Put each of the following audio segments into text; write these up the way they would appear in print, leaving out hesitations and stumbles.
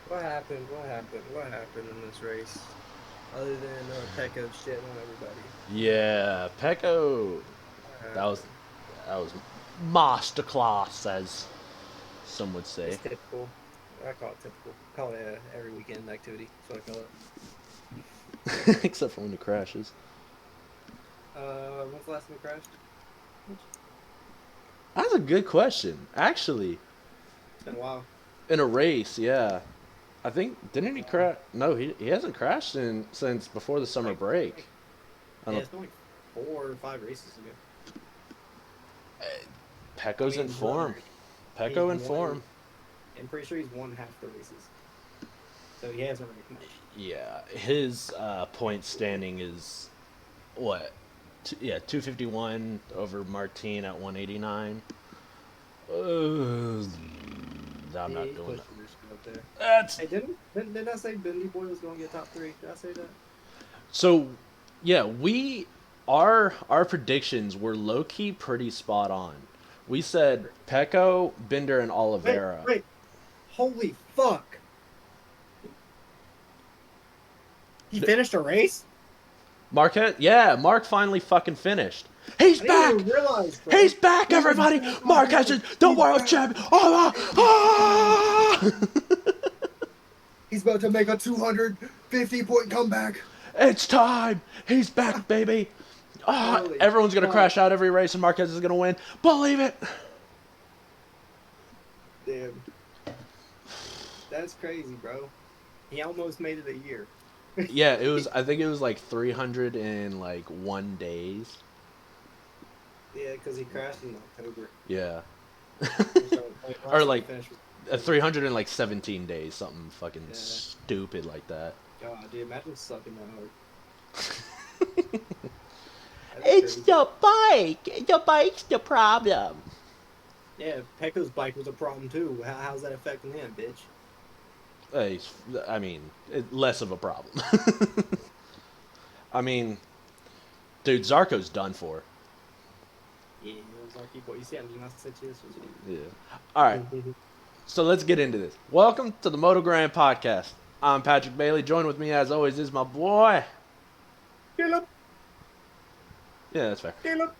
What happened? What happened? What happened in this race? Other than Pecco shitting on everybody. Yeah, Pecco. What That was happened? that was masterclass, as some would It's say. typical. I call it typical. Call it every weekend activity. That's what I call it. Except for when it crashes. When's the last time we crashed? That's a good question. Actually, It's been a while. in a race, yeah. I think It's didn't been he a while. crash? No, he hasn't crashed since before the summer Like, break. like I yeah, don't. it's been like 4 or 5 races ago. I Pecco's in mean, form. he's Pecco in won. form. I'm pretty sure he's won half the races, so he hasn't raced much. Yeah, his point standing is what? Yeah, 251 over Martin at 189. I'm Yeah, not he's doing that. pushing this shit up there. That's Hey, didn't I say Bendy Boy was going to get top three? Did I say that? so. Yeah, our predictions were low key pretty spot on. We said Pecco, Bender, and Wait, Oliveira. wait. Holy fuck! He Th- finished a race? Marquez, yeah, Mark finally fucking finished. He's I didn't back. even realize, He's bro. back, He's everybody. back, my Marquez boy. is the He's world back. champion. Ah, He's back. ah! He's about to make a 250-point comeback. It's time. He's back, baby. Ah, Holy everyone's gonna fuck. crash out every race, and Marquez is gonna win. Believe it. Damn. That's crazy, bro. He almost made it a year. Yeah, it was. I think it was like 300 in like 1 days. Yeah, because he crashed in October. Yeah, So, like, or last time he like finished was October. 300 in like 17 days, something fucking Yeah. stupid like that. God, dude, imagine sucking that hard. That'd be It's crazy. the bike. The bike's the problem. Yeah, Pecco's bike was a problem too. How's that affecting him, bitch? Hey, I mean, less of a problem. I mean, dude, Zarco's done for. Yeah, it was like, boy, you see, I did not say this was Yeah. All right. So let's get into this. Welcome to the MotoGrandPodcast. I'm Patrick Bailey. Joined with me, as always, is my boy. Caleb, Yeah, that's fair. Caleb,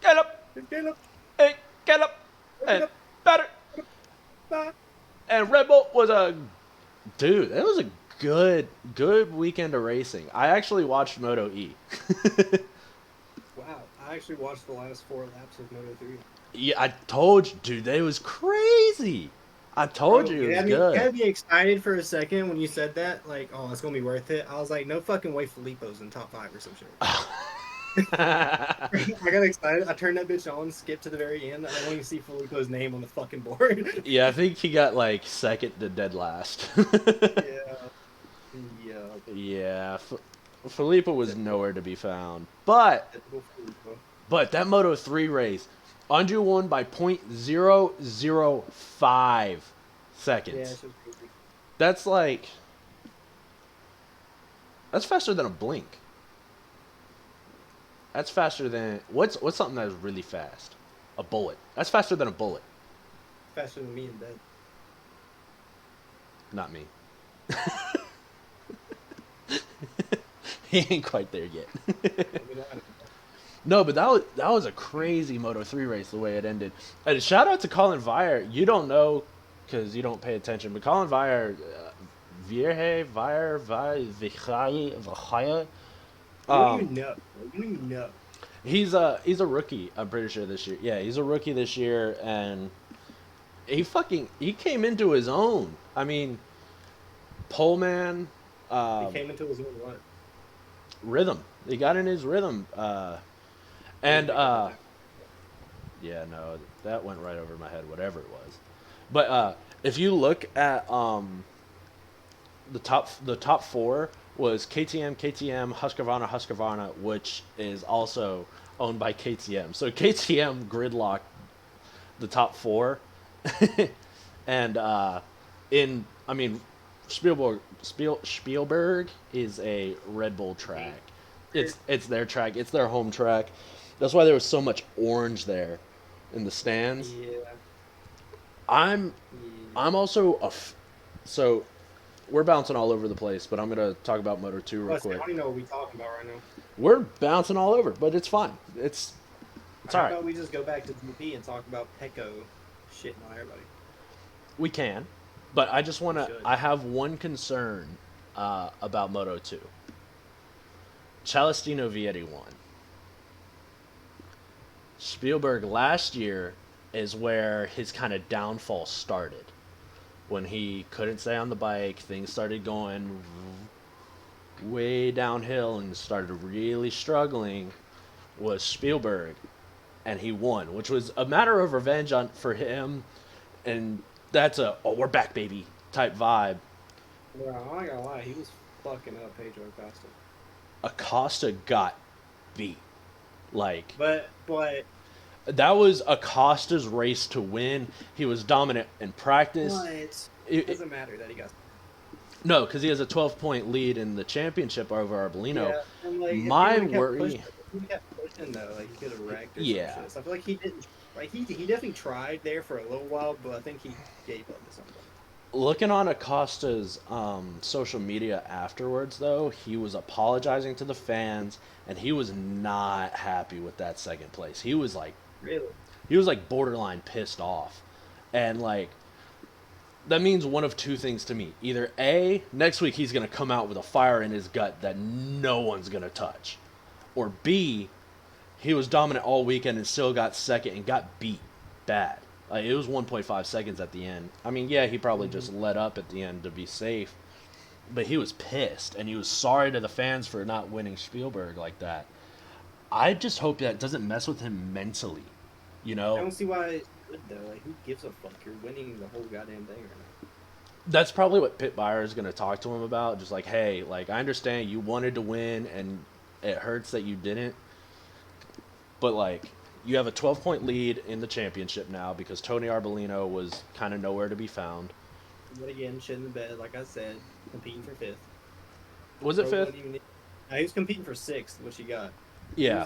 Get up. Caleb, Hey, get up. And Caleb, better. bye. And RedBull was a dude. That was a good weekend of racing. I actually watched Moto E. Wow, I actually watched the last 4 laps of Moto 3. Yeah, I told you, dude. They was crazy. I told Bro, you it was you good. had me excited for a second when you said that. Like, oh, it's gonna be worth it. I was like, no fucking way, Filippo's in top five or some shit. I got excited. I turned that bitch on, skipped to the very end. I don't even see Filippo's name on the fucking board. Yeah, I think he got like second to dead last. Yeah, yeah, Yeah, Filippo was nowhere to be found. But typical Filippo. that Moto 3 race, Andrew won by .005 Yeah, seconds. it's just crazy. That's like that's faster than a blink. That's faster than what's something that is really fast? A bullet. That's faster than a bullet. Faster than me in bed. Not me. He ain't quite there yet. I mean, I No, but that was a crazy Moto 3 race the way it ended. And shout out to Colin Vire. You don't know because you don't pay attention, but Colin Vire, Vire, you don't um, even know. Bro. You don't even know. he's a rookie. I'm pretty sure this year. Yeah, he's a rookie this year, and he came into his own. I mean, pole man, He came into his own what? rhythm. He got in his rhythm, He didn't and make that much effort. yeah, no, that went right over my head. Whatever it was, but if you look at the top four was KTM, Husqvarna, which is also owned by KTM. So KTM gridlocked the top four, and in I mean Spielberg is a Red Bull track. It's their track. It's their home track. That's why there was so much orange there in the stands. Yeah, I'm yeah. I'm also So we're bouncing all over the place, but I'm gonna talk about Moto 2 real I quick. don't even know what we're talking about right now. We're bouncing all over, but it's fine. It's all How right. about we just go back to GP and talk about Pecco shitting on everybody? We can, but I just We wanna. should. I have one concern about Moto 2. Celestino Vietti won. Spielberg last year is where his kind of downfall started. When he couldn't stay on the bike, things started going way downhill and started really struggling. Was Spielberg, and he won, which was a matter of revenge for him, and that's a "oh we're back baby" type vibe. Bro, I'm not gonna lie, he was fucking up Pedro Acosta. Acosta got beat. Like But that was Acosta's race to win. He was dominant in practice. it doesn't matter that he got. No, because he has a 12-point lead in the championship over Arbolino. Yeah, and like if he My would have kept worry, pushing, if he kept pushing though, like he could have wrecked or yeah. some shit. So I feel like he didn't. Like he definitely tried there for a little while, but I think he gave up at some point. Looking on Acosta's social media afterwards, though, he was apologizing to the fans, and he was not happy with that second place. Really? He was like borderline pissed off, and like that means one of two things to me: either A, next week he's gonna come out with a fire in his gut that no one's gonna touch, or B, he was dominant all weekend and still got second and got beat bad. Like, it was 1.5 seconds at the end. I mean, yeah, he probably Mm-hmm. just let up at the end to be safe, but he was pissed and he was sorry to the fans for not winning Spielberg like that. I just hope that doesn't mess with him mentally. You I know, don't see why it's good though. Like who gives a fuck? You're winning the whole goddamn thing right now. that's probably what Pitt Buyer is going to talk to him about. Just like, hey, like I understand you wanted to win and it hurts that you didn't, but like you have a 12-point lead in the championship now because Tony Arbolino was kind of nowhere to be found. But again, shit in the bed, like I said, competing for fifth. Was it Bro fifth? wasn't even. Nah, he was competing for sixth, which he got. Yeah,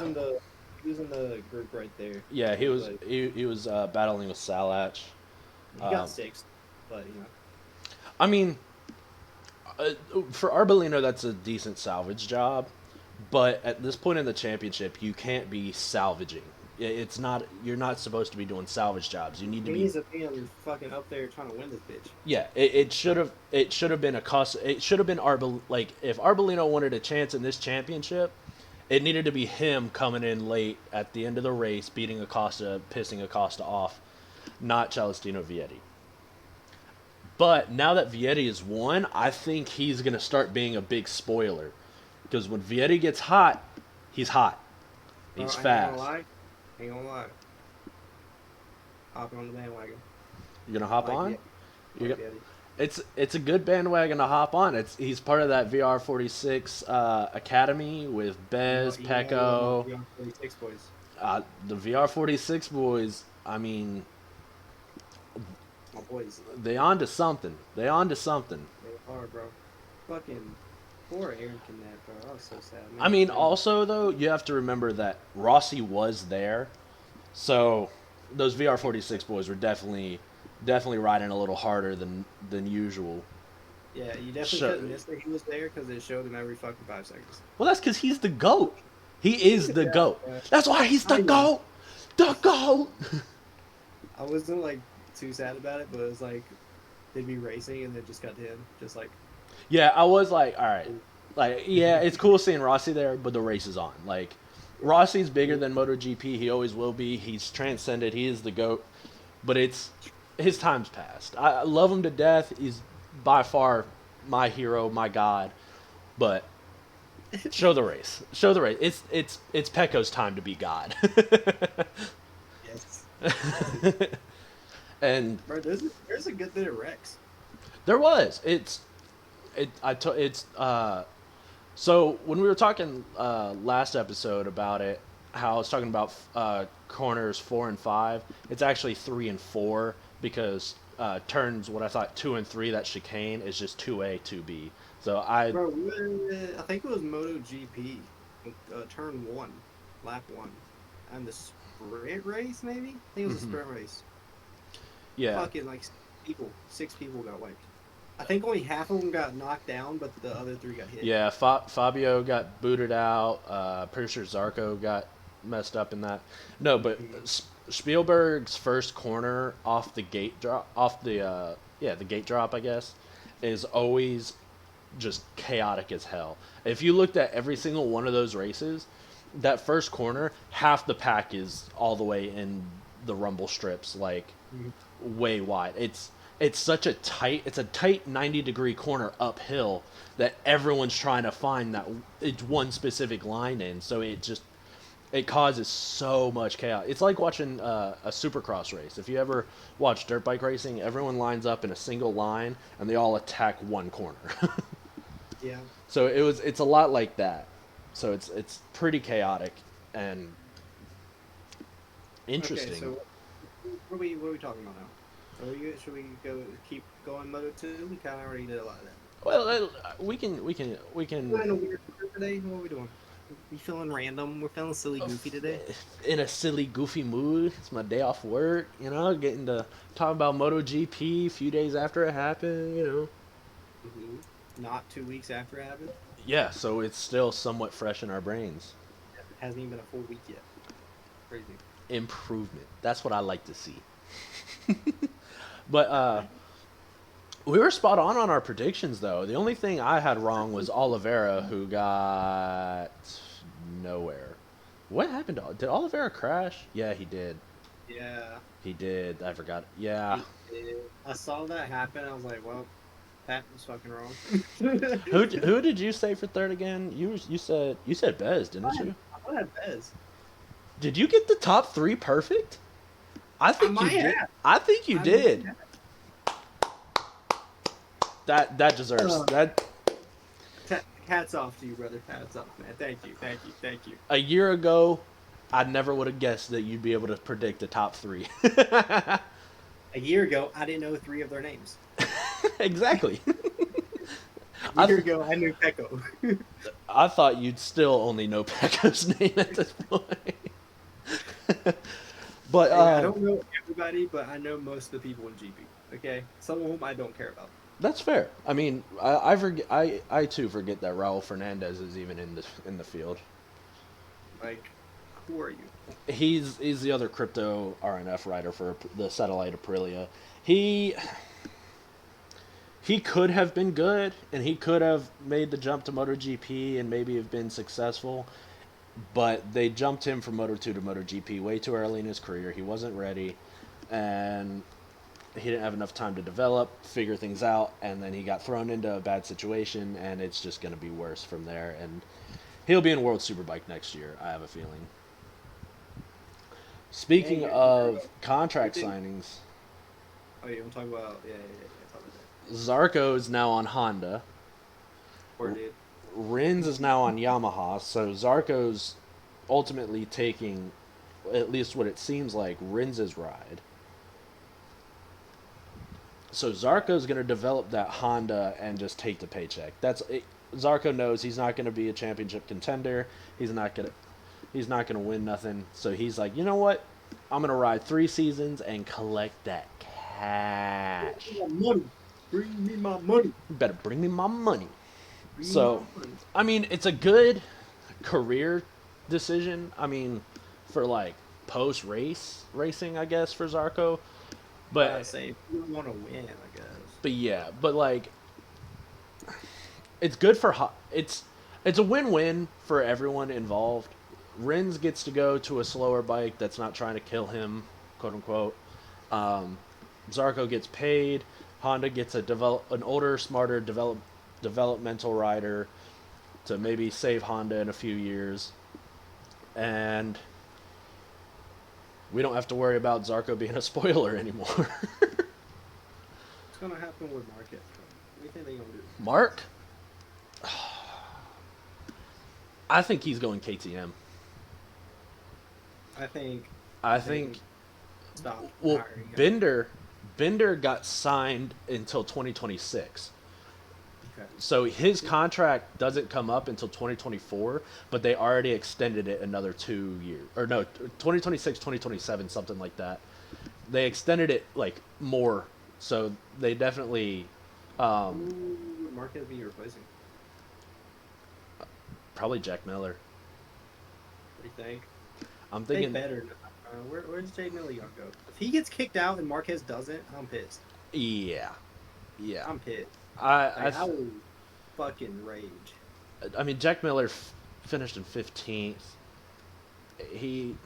He was in the group right there. yeah. He was Like he was battling with Salach. he Um, got sixth, but you know. I mean, uh, for Arbolino, that's a decent salvage job, but at this point in the championship, you can't be salvaging. It's not. You're not supposed to be doing salvage jobs. You need to He be. needs to be fucking up there trying to win this bitch. Yeah, it should have. It should have been a cost. It should have been Like if Arbolino wanted a chance in this championship, it needed to be him coming in late at the end of the race, beating Acosta, pissing Acosta off, not Celestino Vietti. But now that Vietti has won, I think he's going to start being a big spoiler. Because when Vietti gets hot, he's hot. Bro, He's I ain't fast. gonna lie. Ain't gonna lie. Hopping on the bandwagon. You're going to hop Like, on? yeah. You're Like, gonna, yeah. it's a good bandwagon to hop on. He's part of that VR46 academy with Bez, You know, Pecco, 46 boys. the VR46 boys. I mean, My boys. they on to something. They on to something. They are, bro. Fucking poor Aaron Knapp, bro. I was so sad. Man, I mean, also though, you have to remember that Rossi was there, so those VR46 boys were definitely riding a little harder than usual. Yeah, you definitely So- couldn't miss that he was there because they showed him every fucking 5 seconds. Well, that's because he's the goat. He is the goat. Yeah. That's why he's the I know. goat. The goat. I wasn't like too sad about it, but it was like they'd be racing and then just cut to him, just like Yeah, I was like, all right, like yeah, it's cool seeing Rossi there, but the race is on. Like Rossi's bigger than MotoGP. He always will be. He's transcended. He is the goat. But it's his time's passed. I love him to death. He's by far my hero, my god. But show the race. Show the race. It's Pecco's time to be god. yes. And Bro, there's a good bit of wrecks. there was. So when we were talking last episode about it, how I was talking about corners 4 and 5, it's actually 3 and 4 because turns what I thought 2 and 3, that chicane is just 2A 2B. So Bro, I think it was MotoGP, turn 1, lap 1, and the sprint race maybe. I think it was a sprint race. yeah. Fucking like 6 people got wiped. I think only half of them got knocked down, but the other three got hit. Yeah, Fabio got booted out. Pretty sure Zarco got messed up in that. No, but Mhm. Spielberg's first corner off the gate drop, off the the gate drop, I guess, is always just chaotic as hell. If you looked at every single one of those races, that first corner, half the pack is all the way in the rumble strips, like Mhm. way wide. It's such a tight, it's a tight 90-degree corner uphill that everyone's trying to find that it's one specific line in. So it causes so much chaos. It's like watching a supercross race. If you ever watch dirt bike racing, everyone lines up in a single line and they all attack one corner. Yeah. So it's a lot like that. So it's pretty chaotic and Okay, interesting. so what are we talking about now? Should we go keep going Moto 2? We kind of already did a lot of that. Well, we can We're in a weird mood today. What are we doing? We feeling random. We're feeling silly goofy today. in a silly, goofy mood. It's my day off work, getting to talk about MotoGP a few days after it happened. Not 2 weeks after it happened. Yeah, so it's still somewhat fresh in our brains. It hasn't even been a full week yet. Crazy. Improvement. That's what I like to see. But we were spot on our predictions, though. The only thing I had wrong was Oliveira, who got nowhere. What happened to? Did Oliveira crash? Yeah, he did. Yeah. He did. I forgot. Yeah. I saw that happen. I was like, well, Pat was fucking wrong. Who did you say for third again? You said Bez, didn't you? I had Bez. Did you get the top three perfect? I I think you might did. have. I think you I did. might have. That deserves Uh, that. Hats off to you, brother. Hats off, man. Thank you. Thank you. Thank you. A year ago, I never would have guessed that you'd be able to predict the top three. A year ago, I didn't know three of their names. Exactly. A I year th- ago, I knew Pecco. I thought you'd still only know Pecco's name at this point. But Hey, I don't know everybody, but I know most of the people in GP. Okay, some of whom I don't care about. that's fair. I mean, I forget. I too forget that Raul Fernandez is even in the field. Like, who are you? He's the other crypto RNF rider for the satellite Aprilia. He could have been good, and he could have made the jump to MotoGP and maybe have been successful. But they jumped him from Moto2 to MotoGP way too early in his career. He wasn't ready, and he didn't have enough time to develop, figure things out, and then he got thrown into a bad situation, and it's just going to be worse from there. And he'll be in World Superbike next year, I have a feeling. Hey, Speaking of contract signings, Oh, you want to talk about? Yeah. Talk about Zarco is now on Honda. that. Poor dude. Rins is now on Yamaha, so Zarco's ultimately taking, at least what it seems like, Rins's ride. So Zarco's going to develop that Honda and just take the paycheck. That's it. Zarco knows he's not going to be a championship contender. He's not going to win nothing. So he's like, you know what? I'm going to ride 3 seasons and collect that cash. Bring me my money. Bring me my money. You better bring me my money. Bring me So, my money. I mean, it's a good career decision. I mean, for like post racing, I guess, for Zarco. But Say, if you want to win, I guess. yeah, but like it's good for it's a win-win for everyone involved. Rins gets to go to a slower bike that's not trying to kill him, quote unquote. Zarco gets paid. Honda gets an older, smarter developmental rider to maybe save Honda in a few years, and we don't have to worry about Zarco being a spoiler anymore. What's gonna happen with Marquez? What do you think they gonna do? Mark, I think he's going KTM. I think. I think Stop well, hiring him. Bender got signed until 2026. Okay. So his contract doesn't come up until 2024, but they already extended it another 2 years. Or no, 2026, 2027, something like that. They extended it like more. So they definitely Um, Who would Marquez be replacing? Probably Jack Miller. What do you think? I'm They thinking, better not. Where's Jay Millie gonna go? If he gets kicked out and Marquez doesn't, I'm pissed. yeah, yeah. I'm pissed. I, I, Like I th- will fucking rage. I mean, Jack Miller finished in 15th. He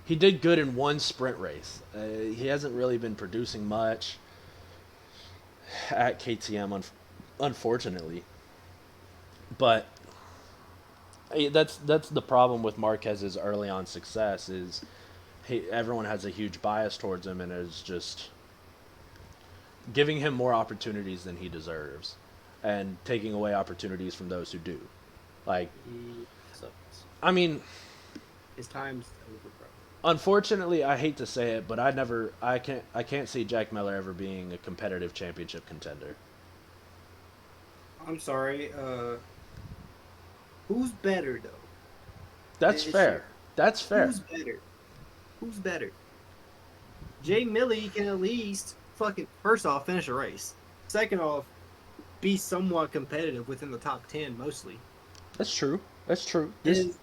he did good in one sprint race. He hasn't really been producing much at KTM, unfortunately. But that's the problem with Marquez's early on success is everyone has a huge bias towards him and is just giving him more opportunities than he deserves and taking away opportunities from those who do. Like, He sucks. I mean, His time's over, bro. unfortunately, I hate to say it, but I can't see Jack Miller ever being a competitive championship contender. I'm sorry. Who's better though That's this fair. year? That's fair. Who's better? Who's better? Jay Millie can at least fucking first off finish a race. Second off, be somewhat competitive within the top 10 mostly. That's true. That's true. This Is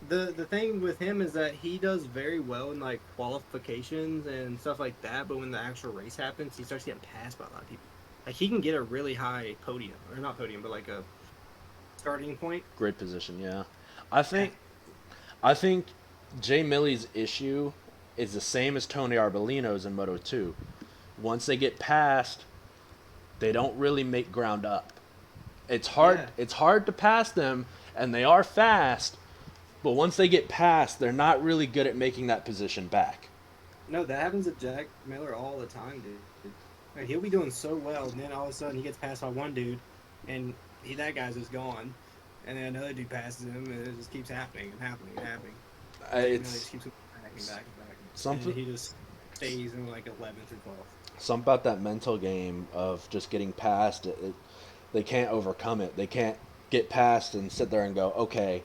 the thing with him is that he does very well in like qualifications and stuff like that, but when the actual race happens, he starts getting passed by a lot of people. Like he can get a really high podium, or not podium, but like a starting point. great position, yeah. I think I think Jay Millie's issue is the same as Tony Arbolino's in Moto 2. Once they get past, they don't really make ground up. It's hard Yeah. it's hard to pass them and they are fast, but once they get past, they're not really good at making that position back. No, that happens to Jack Miller all the time, dude. Like, he'll be doing so well, and then all of a sudden he gets passed by one dude, and that guy's just gone. And then another dude passes him, and it just keeps happening and happening and happening. Jay Miller It's just keeps back and back and back. something And he just stays in like 11th or 12th. something about that mental game of just getting past it. They can't overcome it. They can't get past and sit there and go, okay,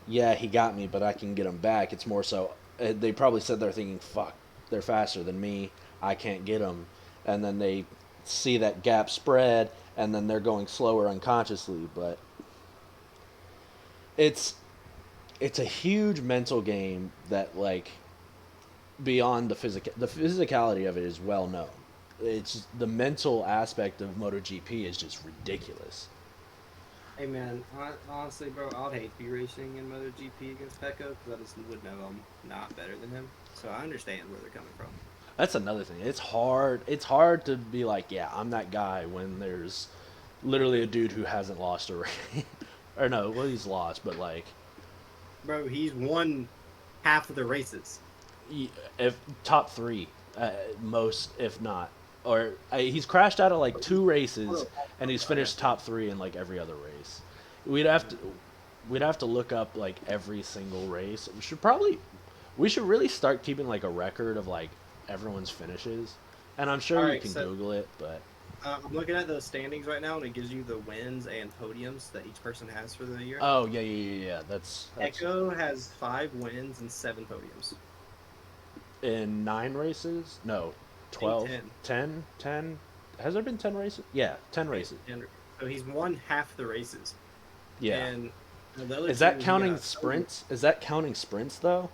yeah, he got me, but I can get him back. It's more so they probably sit there thinking, fuck, they're faster than me. I can't get them. And then they see that gap spread, and then they're going slower unconsciously. But it's it's a huge mental game that like beyond the physicality of it is well known. It's the mental aspect of MotoGP is just ridiculous. Hey man, honestly, bro, I'd hate to be racing in MotoGP against Pecco because I just would know I'm not better than him. So I understand where they're coming from. That's another thing. It's hard. It's hard to be like, yeah, I'm that guy when there's literally a dude who hasn't lost a race. Or no, well, he's lost, but like, Bro, he's won half of the races. if top three, most if not, or he's crashed out of like two races, and he's finished top three in like every other race. We'd have to we'd have to look up like every single race. We should really start keeping like a record of like everyone's finishes, and I'm sure All you right, can so Google it, but I'm looking at the standings right now, and it gives you the wins and podiums that each person has for the year. oh yeah. That's Echo has 5 wins and 7 podiums. in 9 races. No, I 12, think 10, 10. Has there been 10 races? Yeah, 10 races. And so he's won half the races. Yeah. And the other Is that two, he counting got- sprints? Is that counting sprints though?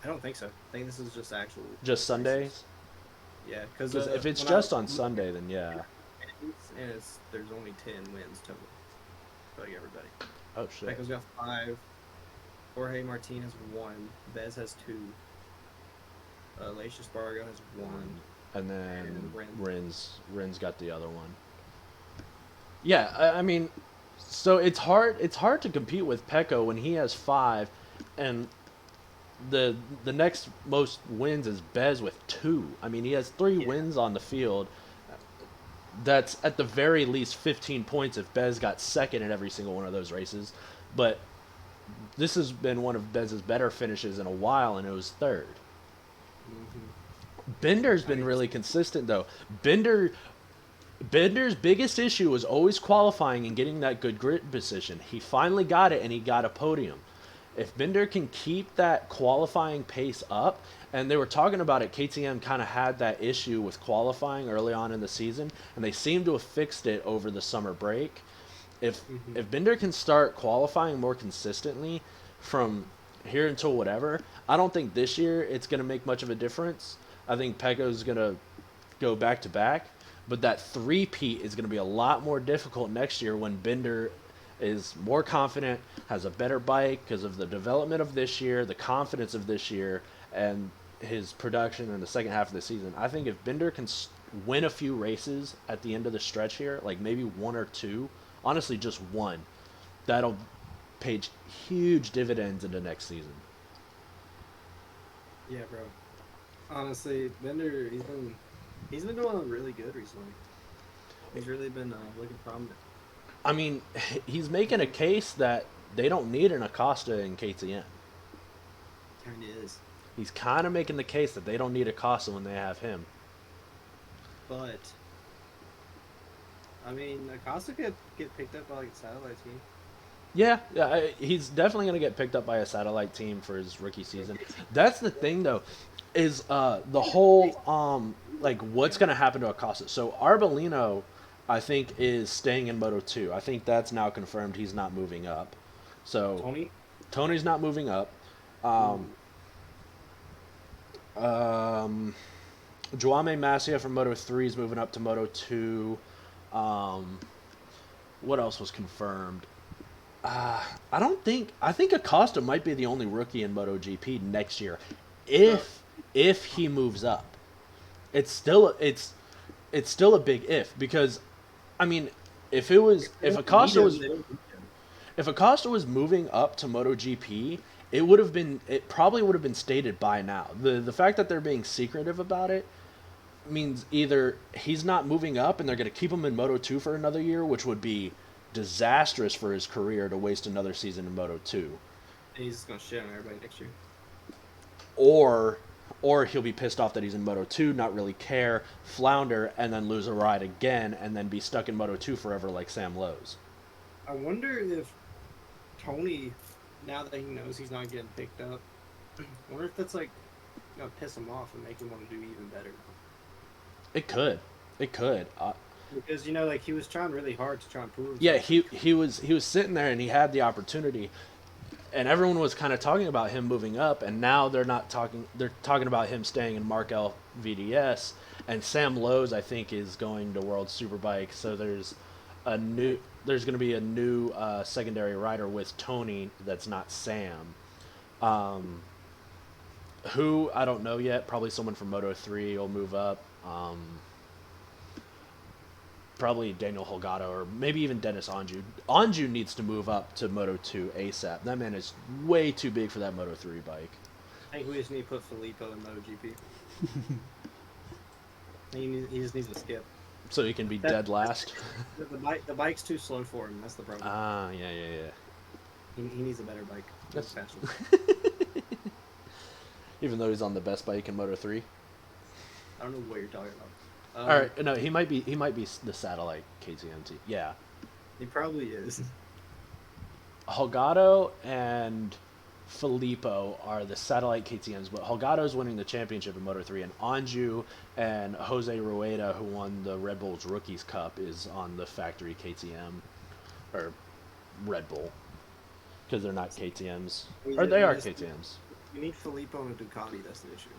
I don't think so. I think this is just actual. Just races. Sundays? Yeah, because Because if it's when I just was on looking Sunday, then yeah. and there's only 10 wins total. Tell you everybody. Oh shit. Pecco's got 5. Jorge Martinez 1. Bez has 2. Lacia Spargo has 1. And then And Rin's got the other one. Yeah, I mean, so it's hard. It's hard to compete with Pecco when he has 5, and the next most wins is Bez with 2. I mean, he has 3 Yeah. wins on the field. That's at the very least 15 points if Bez got second in every single one of those races. But this has been one of Bez's better finishes in a while, and it was 3rd. Bender's been really consistent though. Bender's biggest issue was always qualifying and getting that good grid position. He finally got it, and he got a podium. if Binder can keep that qualifying pace up, and they were talking about it, KTM kind of had that issue with qualifying early on in the season, and they seem to have fixed it over the summer break. If Hmm. if Binder can start qualifying more consistently from here until whatever, I don't think this year it's going to make much of a difference. I think Pecco's going to go back to back, but that three-peat is going to be a lot more difficult next year when Binder is more confident, has a better bike because of the development of this year, the confidence of this year, and his production in the second half of the season. I think if Binder can win a few races at the end of the stretch here, like maybe one or two, honestly just one, that'll pay huge dividends into next season. Yeah, bro. Honestly, Bender, he's been doing really good recently. He's really been looking prominent. I mean, he's making a case that they don't need an Acosta in KTM. Kind of is, He's kind of making the case that they don't need Acosta when they have him. but I mean, Acosta could get picked up by like a satellite team. Yeah, yeah, he's definitely going to get picked up by a satellite team for his rookie season. That's the thing, though, is the whole like what's going to happen to Acosta. So Arbolino, I think, is staying in Moto 2. I think that's now confirmed. He's not moving up. So Tony, Tony's not moving up. Um, ooh, um, Joame Masia from Moto 3 is moving up to Moto 2. Um, what else was confirmed? I don't think. I think Acosta might be the only rookie in MotoGP next year, uh, if he moves up. It's still a big if because, I mean, if it was they don't need him. They don't need him. if Acosta was moving up to MotoGP, it probably would have been stated by now. The fact that they're being secretive about it means either he's not moving up and they're going to keep him in Moto 2 for another year, which would be disastrous for his career to waste another season in Moto 2, He's just gonna shit on everybody next year. or he'll be pissed off that he's in Moto 2, not really care, flounder, and then lose a ride again, and then be stuck in Moto 2 forever like Sam Lowe's. I wonder if Tony, now that he knows he's not getting picked up, I wonder if that's like gonna piss him off and make him want to do even better. It could. It could. Because like he was trying really hard to try and prove Yeah, himself. he was sitting there and he had the opportunity, and everyone was kind of talking about him moving up, and now they're not talking. They're talking about him staying in Markel VDS, and Sam Lowe's I think is going to World Superbike. So there's going to be a new secondary rider with Tony that's not Sam. Um, who I don't know yet. Probably someone from Moto 3 will move up. Probably Daniel Holgado or maybe even Dennis Anju. Anju needs to move up to Moto 2 ASAP. That man is way too big for that Moto 3 bike. I think we just need to put Filippo in MotoGP. He just needs to skip. So he can be That, dead last. the bike's too slow for him. That's the problem. Yeah, yeah, yeah. He needs a better bike. That's Faster. Even though he's on the best bike in Moto 3. I don't know what you're talking about. All right, no, he might be the satellite KTM team. Yeah. He probably is. Holgado and Filippo are the satellite KTMs, but Holgado's winning the championship in Moto 3, and Anju and Jose Rueda, who won the Red Bull's Rookies Cup, is on the factory KTM, or Red Bull, because they're not KTMs. Or they are KTMs. You need Filippo and a Ducati, that's the issue.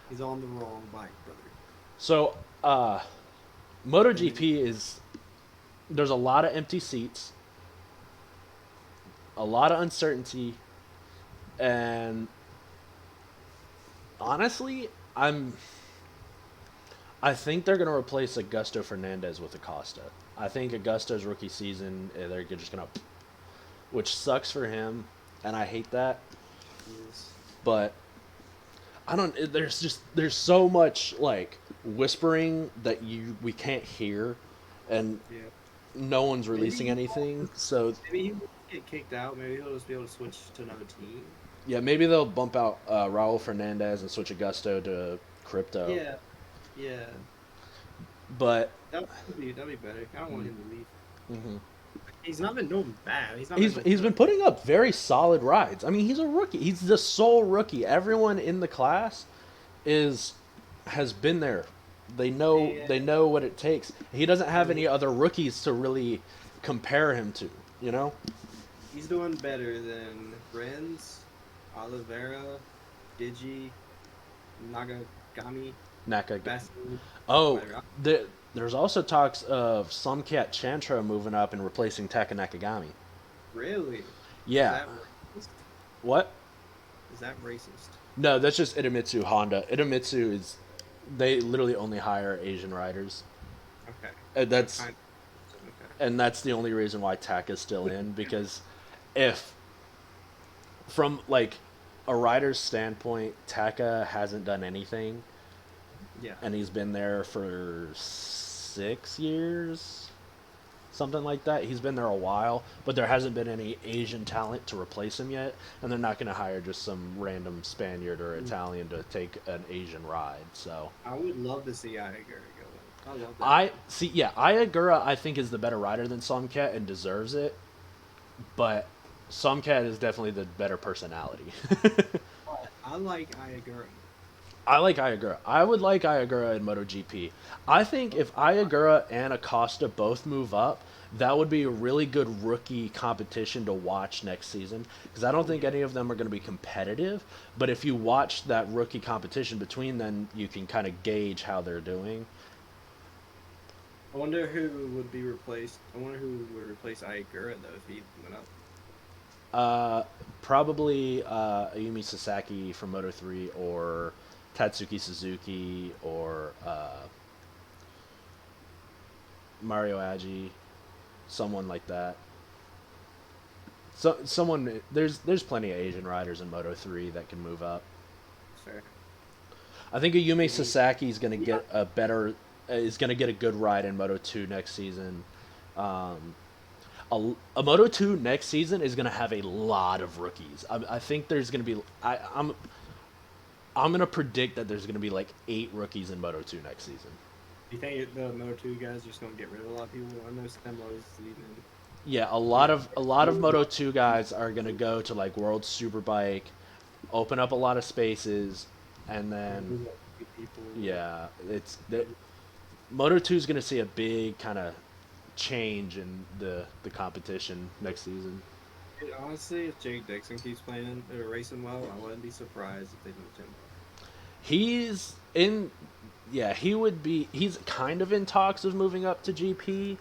He's on the wrong bike, brother. So, MotoGP is, there's a lot of empty seats, a lot of uncertainty, and honestly, I think they're going to replace Augusto Fernandez with Acosta. I think Augusto's rookie season, they're just going to, which sucks for him, and I hate that. Yes. But I don't. There's so much like whispering that we can't hear, and Yeah. no one's releasing anything. So Maybe he will get kicked out. Maybe he'll just be able to switch to another team. yeah, maybe they'll bump out Raul Fernandez and switch Augusto to Crypto. Yeah. Yeah. But That'd be better. I don't want him to leave. mhm. He's not been doing bad. He's not been doing He's good. been putting up very solid rides. I mean, he's a rookie. He's the sole rookie. Everyone in the class is has been there. And, They know what it takes. He doesn't have and any other rookies to really compare him to, you know? he's doing better than Renz, Oliveira, Digi, Nagagami, Naka. Bassi, Oh, whatever. there's also talks of Somcat Chantra moving up and replacing Taka Nakagami. Really? Is Yeah. that racist? What? Is that racist? No, that's just Idemitsu Honda. Idemitsu is they literally only hire Asian riders. Okay. And So that's kind of, okay. and that's the only reason why Taka's still in because if from like a rider's standpoint, Taka hasn't done anything Yeah. and he's been there for 6 years, something like that. He's been there a while, but there hasn't been any Asian talent to replace him yet, and they're not going to hire just some random Spaniard or Italian to take an Asian ride. So I would love to see Iagura go. I love that I man. see. Yeah, Ayagura I think is the better rider than Somcat and deserves it, but Somcat is definitely the better personality. But I like Iagura. I like Ayagura. I would like Ayagura in MotoGP. I think if Ayagura and Acosta both move up, that would be a really good rookie competition to watch next season. Because I don't Oh think yeah. any of them are going to be competitive. But if you watch that rookie competition between them, you can kind of gauge how they're doing. I wonder who would be replaced. I wonder who would replace Iagura though if he went up. Uh, Probably Ayumi Sasaki from Moto 3 or Tatsuki Suzuki or Mario Agi, someone like that. So someone there's plenty of Asian riders in Moto 3 that can move up. Fair. I think Ayumi Maybe. Sasaki is going to Yeah. get a better is going to get a good ride in Moto 2 next season. Um, a Moto 2 next season is going to have a lot of rookies. I think there's going to be I'm going to predict that there's going to be like 8 rookies in Moto 2 next season. Do you think the Moto2 guys are just gonna get rid of a lot of people? I know Stemo's leaving. Yeah, Yeah. a lot of Moto 2 guys are going to go to like World Superbike, open up a lot of spaces and then Remove like 3 people. yeah, it's that Moto 2 is going to see a big kind of change in the competition next season. Dude, honestly, if Jake Dixon keeps playing or racing well, I wouldn't be surprised if they moved him. He's in yeah, he would be he's kind of in talks of moving up to GP.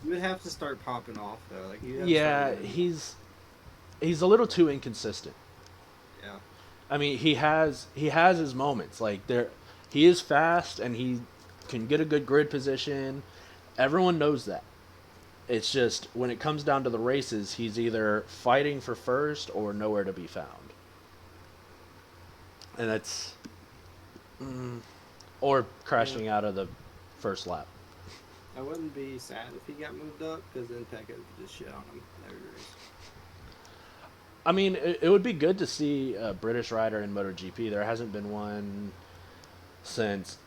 You would have to start popping off though. Like you have to start Yeah, winning. he's a little too inconsistent. Yeah. I mean, he has his moments. Like there he is fast and he can get a good grid position. Everyone knows that. It's just when it comes down to the races, he's either fighting for first or nowhere to be found. And that's or Yeah. crashing out of the first lap. I wouldn't be sad if he got moved up because then Pecco could just shit on him every race. I mean, it would be good to see a British rider in MotoGP. There hasn't been one since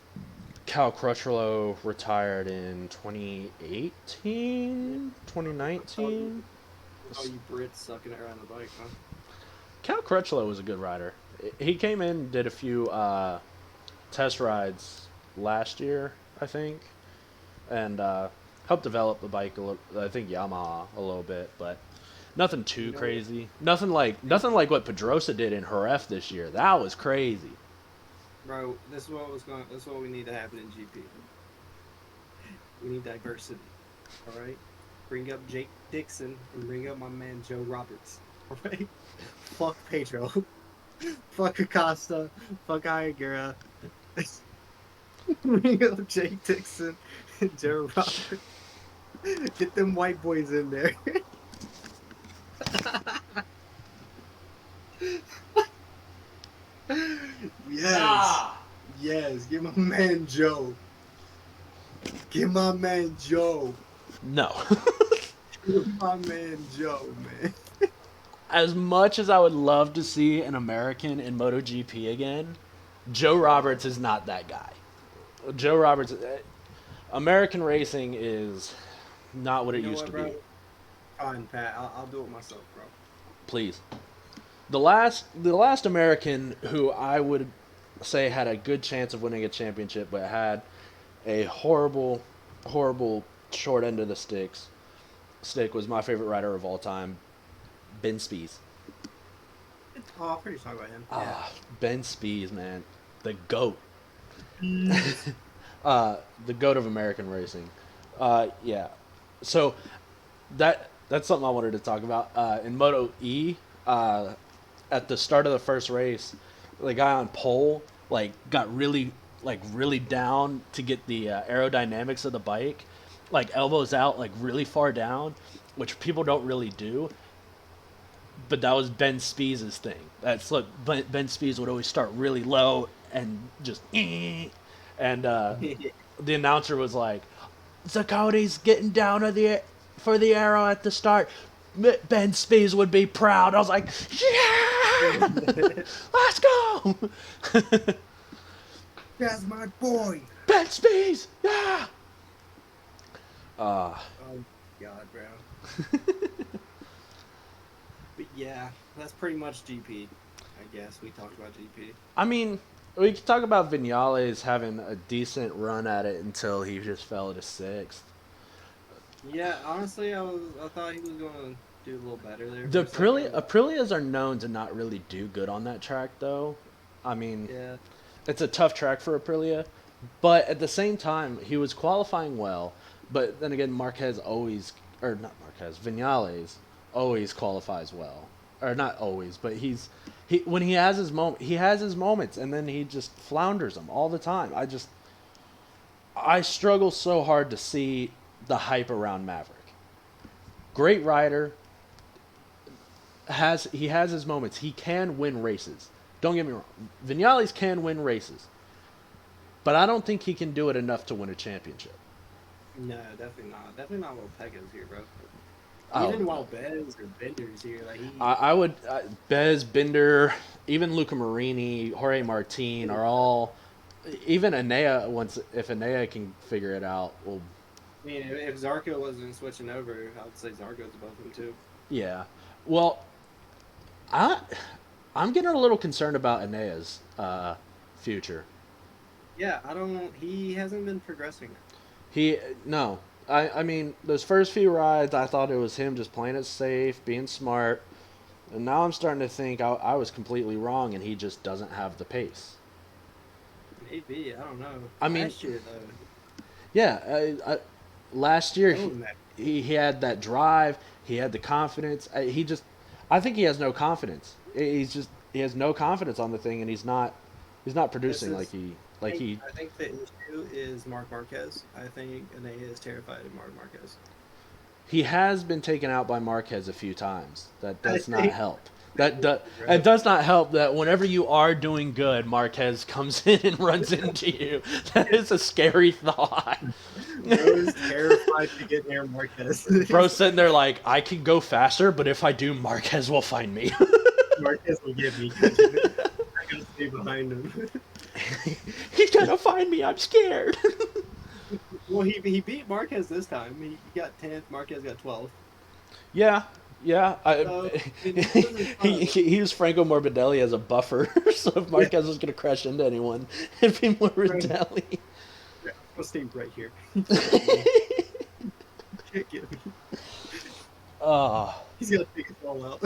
Cal Crutchlow retired in 2018, That's all you, 2019. that's all you Brits sucking it around the bike, huh? Cal Crutchlow was a good rider. He came in, did a few test rides last year, I think, and helped develop the bike a little. I think Yamaha a little bit, but nothing You too know what? crazy. Nothing like what Pedrosa did in Jerez this year. That was crazy. Bro, this is what was going. This is what we need to happen in GP. We need diversity. All right. Bring up Jake Dixon and bring up my man Joe Roberts. All right. Fuck Pedro. Fuck Acosta. Fuck Iagura. Bring up Jake Dixon and Joe Roberts. Get them white boys in there. Yes. Nah. Yes. Give my man Joe. Give my man Joe. No. Give my man Joe, man. As much as I would love to see an American in MotoGP again, Joe Roberts is not that guy. Joe Roberts, American racing is not what You it know used what, to bro? be. fine, Pat. I'll do it myself, bro. Please. The last American who I would say had a good chance of winning a championship, but had a horrible, horrible short end of the stick was my favorite rider of all time, Ben Spies. Oh, I'll pretty talk about him. Yeah. Ah, Ben Spies, man, the goat, Jeez. the goat of American racing. Yeah, so that's something I wanted to talk about. In Moto E, at the start of the first race, the guy on pole got really down to get the aerodynamics of the bike, like elbows out, like really far down, which people don't really do. But that was Ben Spies' thing. That's look, Ben Spies would always start really low and just, and the announcer was like, "Zacote's getting down for the arrow at the start. Ben Spies would be proud." I was like, "Yeah, let's go, That's my boy. Ben Spies, yeah." Oh God, bro. But yeah, that's pretty much GP. I guess we talked about GP. I mean, we could talk about Vinales having a decent run at it until he just fell to sixth. Yeah, honestly, I thought he was gonna do a little better there. The For a second. Aprilias are known to not really do good on that track, though. I mean, Yeah, it's a tough track for Aprilia, but at the same time, he was qualifying well. But then again, Vinales always qualifies well, or not always, but when he has his moments, and then he just flounders them all the time. I struggle so hard to see the hype around Maverick. Great rider, he has his moments. He can win races. Don't get me wrong. Vinales can win races. But I don't think he can do it enough to win a championship. no, definitely not. Definitely not while Pecca's here, bro. Oh, Even while Bez or Bender's here, like I would Bez, Binder, even Luca Marini, Jorge Martin are all. Even Anea, if Anea can figure it out, well, I mean, if Zarco wasn't switching over, I would say Zarco's above him too. yeah. Well, I I'm getting a little concerned about Anea's future. Yeah, I don't. He hasn't been progressing. He no. I mean, those first few rides, I thought it was him just playing it safe, being smart. And now I'm starting to think I was completely wrong, and he just doesn't have the pace. Maybe, I don't know. I mean, Last year though, Yeah, last year oh, that he had that drive, he had the confidence. I think he has no confidence. He has no confidence on the thing, and he's not this producing is. I think the issue is Mark Marquez. I think Anea is terrified of Mark Marquez. he has been taken out by Marquez a few times. That I does not think, help. That bro. it does not help that whenever you are doing good, Marquez comes in and runs into you. That is a scary thought. Bro is terrified to get near Marquez. Bro's sitting there like, I can go faster, but if I do, Marquez will find me. Marquez will get me. I gotta stay behind him. He's gonna find me. I'm scared. Well, he beat Marquez this time. He got 10th. Marquez got 12th. Yeah, yeah. So, it wasn't fun. He used Franco Morbidelli as a buffer, so if Marquez was gonna crash into anyone, it'd be Morbidelli. Yeah, I'll stay right here. Can't get me. Oh, He's gonna take us all out.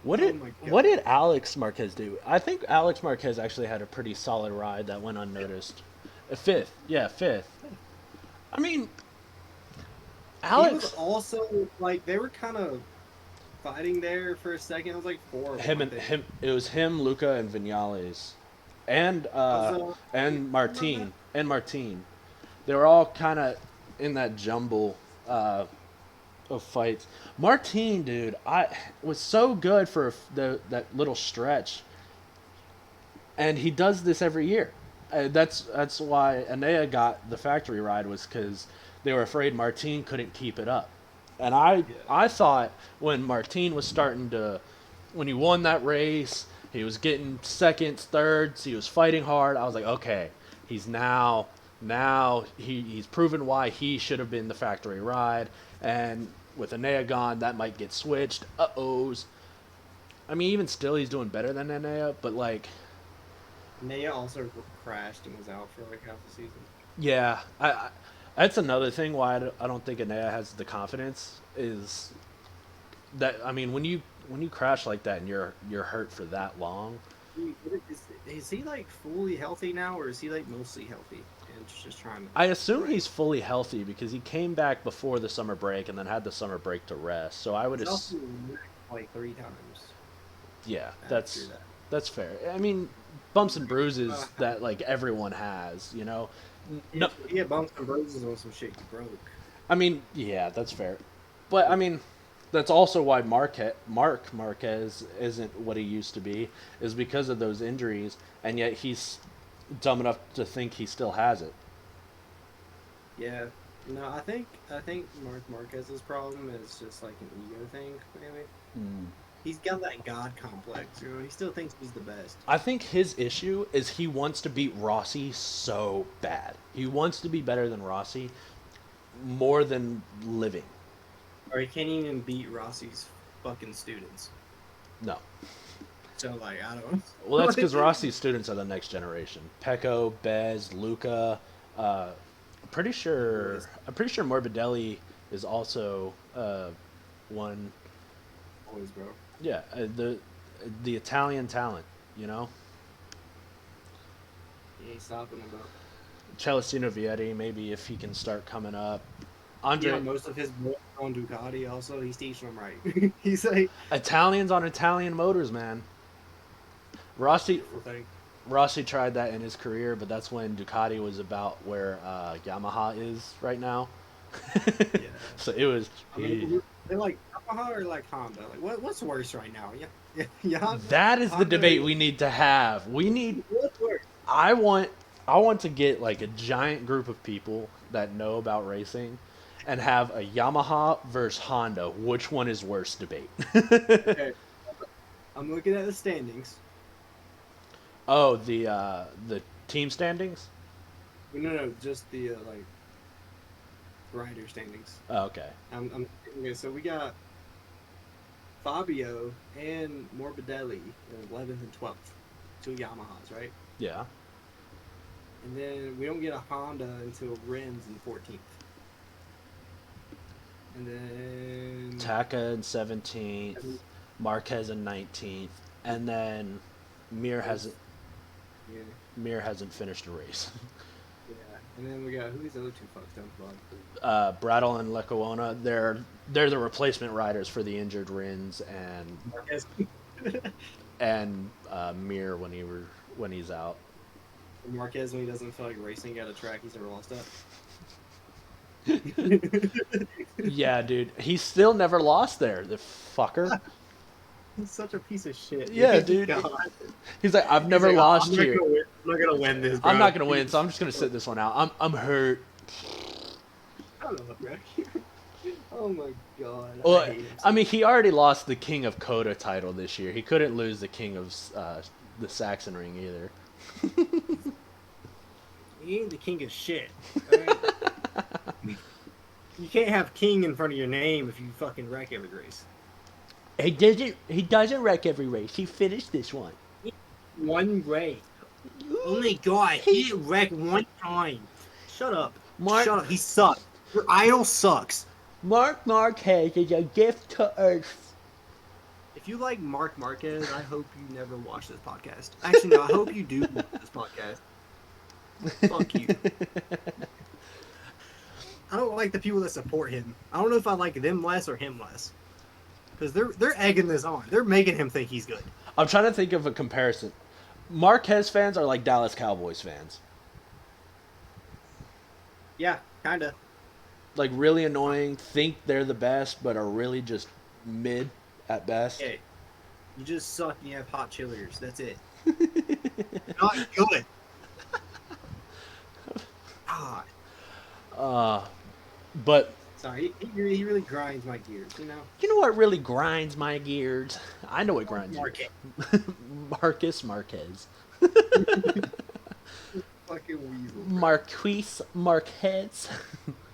what Oh did my God. what did Alex Marquez do? I think Alex Marquez actually had a pretty solid ride that went unnoticed. Fifth, yeah, fifth. I mean, He was Alex, also like they were kind of fighting there for a second. It was like four of them, him I and think. him. It was him, Luca, and Vinales, and Was Martin and Martin. They were all kind of in that jumble of fights. Martin, dude, I was so good for that little stretch, and he does this every year. That's why Anea got the factory ride, was because they were afraid Martin couldn't keep it up. And Yeah. I thought when Martin was when he won that race, he was getting seconds, thirds, he was fighting hard. I was like, okay, he's now he's proven why he should have been the factory ride. And with Anea gone, that might get switched. Uh-ohs. I mean, even still, he's doing better than Anea, but like, Naya also crashed and was out for like half the season. yeah, that's another thing why I don't think Anea has the confidence is that I mean when you crash like that and you're hurt for that long. Is he like fully healthy now, or is he like mostly healthy and just trying to I assume right? he's fully healthy because he came back before the summer break and then had the summer break to rest. So I would He's also assume, wrecked like 3 times yeah, after that. that's fair. I mean, bumps and bruises that like everyone has, you know. No, He had bumps and bruises on some shit he broke. I mean, yeah, that's fair. But I mean, that's also why Mark Marquez isn't what he used to be, is because of those injuries, and yet he's dumb enough to think he still has it. Yeah. No, I think Mark Marquez's problem is just like an ego thing, maybe. He's got that god complex, you know. He still thinks he's the best. I think his issue is he wants to beat Rossi so bad. He wants to be better than Rossi more than living. Or he can't even beat Rossi's fucking students. No. So like I don't Well, that's know. because Rossi's students are the next generation. Pecco, Bez, Luca. Pretty sure. I'm pretty sure Morbidelli is also one. Always, bro. Yeah, the Italian talent. You know, He ain't stopping him, bro. Celestino Vietti. Maybe if he can start coming up. Yeah, Andre most of his boys on Ducati also. He's teaching them right. He's like Italians on Italian motors, man. Rossi beautiful thing. Rossi tried that in his career, but that's when Ducati was about where Yamaha is right now. Yeah. So it was. I mean, they like Yamaha or like Honda. Like what's worse right now? Yeah, yeah. That is the Honda. debate we need to have. We need. What's worse? I want. I want to get like a giant group of people that know about racing, and have a Yamaha versus Honda. Which one is worse debate? Okay, I'm looking at the standings. Oh, the team standings. No, just the like rider standings. Oh, okay. Okay. So we got Fabio and Morbidelli in 11th and 12th, two Yamahas, right? Yeah. And then we don't get a Honda until Ren's in 14th. And then Taka in 17th, Marquez in 19th, and then Mir hasn't yeah, Mir hasn't finished a race. yeah. And then we got who's the other two fucks down the bottom? Brattle and Lecuona, they're the replacement riders for the injured Rins Marquez. and Mir when he's out. Marquez, when he doesn't feel like racing at a track he's never lost at. Yeah, dude, he still never lost there. The fucker. He's such a piece of shit. Yeah, dude. God. He's like, I've never He's like, lost I'm not here. gonna win. I'm not gonna win this. Bro. I'm not gonna win, so I'm just gonna sit this one out. I'm hurt. I don't know, bro. Oh my god. Well, hate him so I mean, he already lost the King of Coda title this year. He couldn't lose the King of the Saxon Ring either. He ain't the king of shit. Right? You can't have king in front of your name if you fucking wreck every race. He doesn't wreck every race. He finished this one. One race. Oh my god, he didn't wreck one time. Shut up. Mark- Shut up. He sucks. Your idol sucks. Mark Marquez is a gift to Earth. If you like Mark Marquez, I hope you never watch this podcast. Actually, no, I hope you do watch this podcast. Fuck you. I don't like the people that support him. I don't know if I like them less or him less. Because they're egging this on. They're making him think he's good. I'm trying to think of a comparison. Marquez fans are like Dallas Cowboys fans. Yeah, kinda. Like really annoying, think they're the best, but are really just mid at best. Hey, you just suck and you have hot chillers. That's it. Not good. God. But Sorry, he really grinds my gears, you know? you know what really grinds my gears? I know what grinds Marquez. Marcus Marquez. Fucking weasel. Marquise Marquez.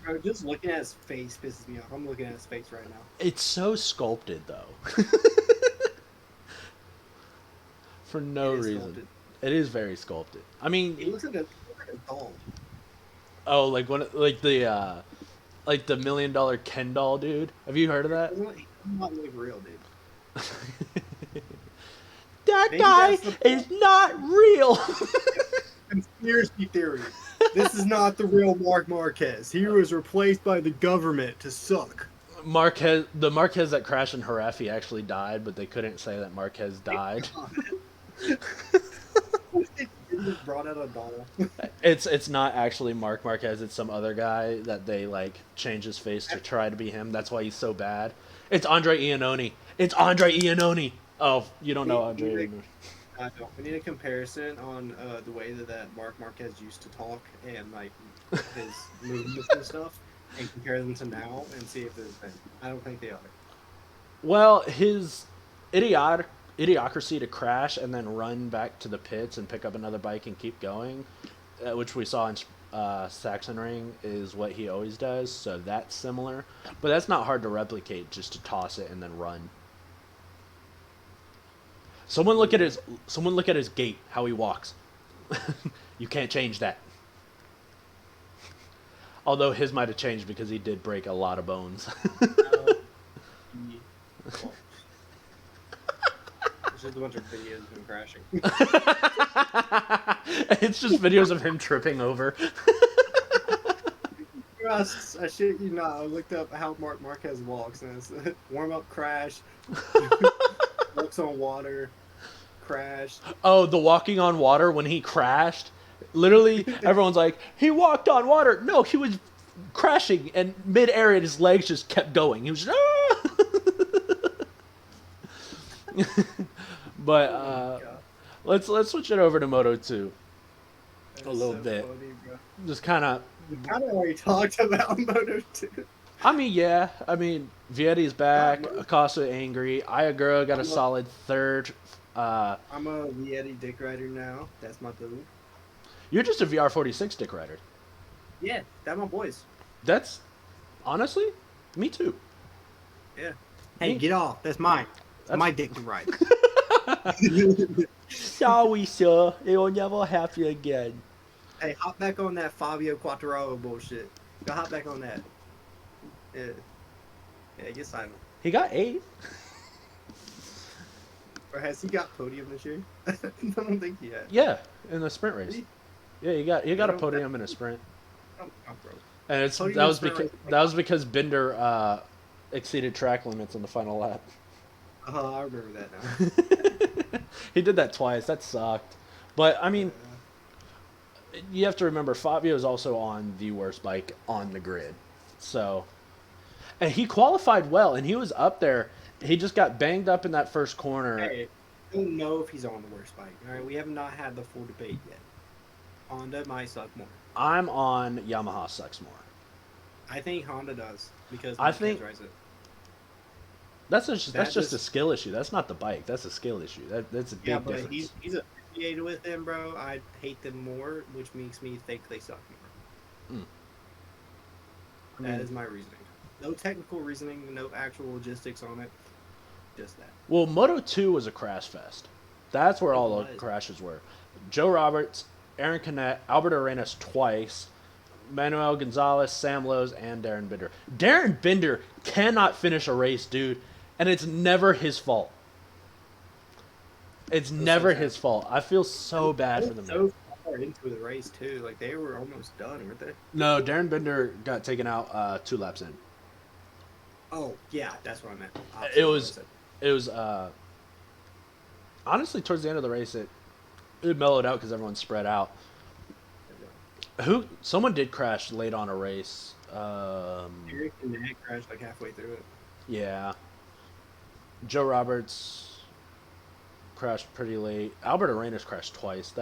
Bro, just looking at his face pisses me off. I'm looking at his face right now. It's so sculpted though, for no It is reason. sculpted. It is very sculpted. I He mean, looks like a doll. oh, like the $1 million Ken doll dude. Have you heard of that? He does not look real, dude. That Maybe guy that's the is not real. conspiracy theory. This is not the real Mark Marquez. He was replaced by the government to suck. The Marquez that crashed in Jerez, he actually died, but they couldn't say that Marquez died. Brought out a doll. It's not actually Mark Marquez. It's some other guy that they like change his face to try to be him. That's why he's so bad. It's Andre Iannone. It's Andre Iannone. Oh, you don't know Andre Iannone. I don't. We need a comparison on the way that Mark Marquez used to talk and like his movements and stuff, and compare them to now and see if there's been. I don't think they are. Well, his idiocracy to crash and then run back to the pits and pick up another bike and keep going, which we saw in Sachsenring, is what he always does. So that's similar, but that's not hard to replicate. Just to toss it and then run. Someone look at his gait, how he walks. You can't change that. Although his might have changed because he did break a lot of bones. It's just a bunch of videos of him crashing. It's just videos of him tripping over. I shit you not. I looked up how Mark Marquez walks, and it's warm up crash, walks on water, crash. Oh, the walking on water when he crashed. Literally, everyone's like, he walked on water. No, he was crashing, and mid-air, and his legs just kept going. He was just, But let's switch it over to Moto 2 a little bit. Funny, Just kind of. we kind of already talked about Moto 2. I mean, yeah. I mean, Vietti's back. Acosta angry. Ayagura got a solid third. I'm a Vietti dick rider now. That's my dude. You're just a VR46 dick rider. Yeah, that's my boys. That's honestly, me too. Yeah. Hey, get off. That's mine. That's my dick to ride. Sorry, sir. It will never happen again. Hey, hop back on that Fabio Quartararo bullshit. Go hop back on that. Yeah. Yeah, get silent. He got 8. Or has he got podium this year? I don't think he has. Yeah, in the sprint race. Yeah, he got a podium in a sprint. And that was because Binder exceeded track limits in the final lap. Oh, I remember that now. He did that twice. That sucked. But I mean, you have to remember Fabio is also on the worst bike on the grid. So, and he qualified well, and he was up there. He just got banged up in that first corner. Hey, I don't know if he's on the worst bike. All right, we have not had the full debate yet. Honda might suck more. I'm on Yamaha sucks more. I think Honda does because I think drives it. That's just a skill issue. That's not the bike. That's a skill issue. That's a big difference. Yeah, but he's affiliated with them, bro. I hate them more, which makes me think they suck more. That is my reasoning. No technical reasoning, no actual logistics on it. Just that. Well, Moto 2 was a crash fest. That's where all the crashes were. Joe Roberts, Aaron Canet, Albert Arenas twice, Manuel Gonzalez, Sam Lowe's, and Darren Binder. Darren Binder cannot finish a race, dude, and it's never his fault. It's never his fault. I feel so bad for them. So far into the race too, like they were almost done, weren't they? No, Darren Binder got taken out 2 laps in. Oh yeah, that's what I meant. It was honestly towards the end of the race it mellowed out because everyone spread out. Someone did crash late on a race. Eric and Nat crashed like halfway through it. Yeah. Joe Roberts crashed pretty late. Albert Arenas crashed twice.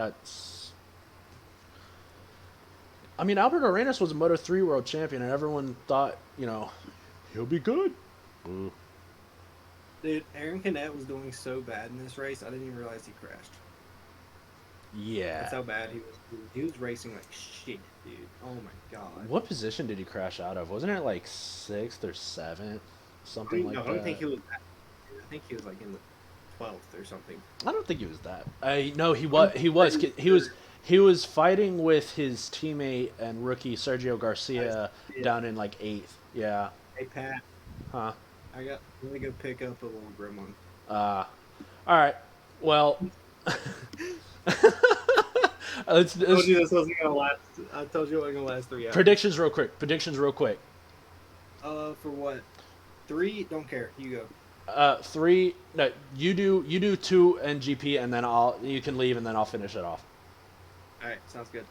Albert Arenas was a Moto 3 world champion, and everyone thought, he'll be good. Ooh. Dude, Aaron Canet was doing so bad in this race, I didn't even realize he crashed. Yeah. That's how bad he was. He was racing like shit, dude. Oh my god. What position did he crash out of? Wasn't it like sixth or seventh, something No, like I don't think that? he was. I think he was like in the 12th or something. I don't think he was that. I no, he was. I'm He was. pretty He was. sure. He was fighting with his teammate and rookie Sergio I Garcia see it. down in like eighth. Yeah. Hey Pat, Huh. I got. Let me go pick up a little gremlin. All right. Well, I told let's you this wasn't gonna last. I told you it wasn't gonna last 3 hours. predictions real quick. Predictions real quick. For what? Three? Don't care. You go. Three. No, you do two and GP, and then you can leave, and then I'll finish it off. All right, sounds good.